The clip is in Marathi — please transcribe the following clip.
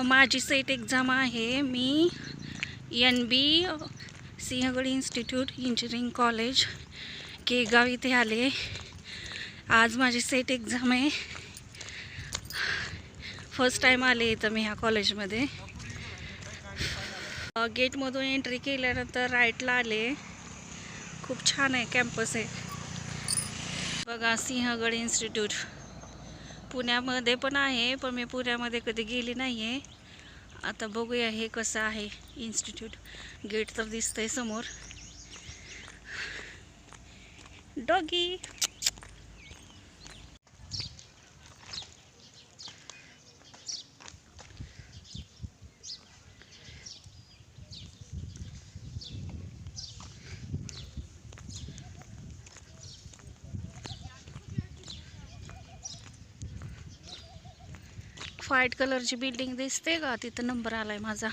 माझी सेट एक्झाम आहे. मी NB Sinhagad institute engineering college Kegaon इथे आले. आज माझी सेट एक्झाम आहे. फर्स्ट टाइम आले इथं मी ह्या कॉलेजमध्ये. गेटमधून एंट्री केल्यानंतर राईटला आले. खूप छान आहे, कॅम्पस आहे बघा. सिंहगड इन्स्टिट्यूट पुण्यामध्ये पण आहे, पण मी पुण्यामध्ये कधी गेली नाही आहे. आता बघूया हे कसं आहे इन्स्टिट्यूट. गेट तर दिसतंय समोर. डॉगी व्हाईट कलरची बिल्डिंग दिसते का? तिथं नंबर आलाय माझा.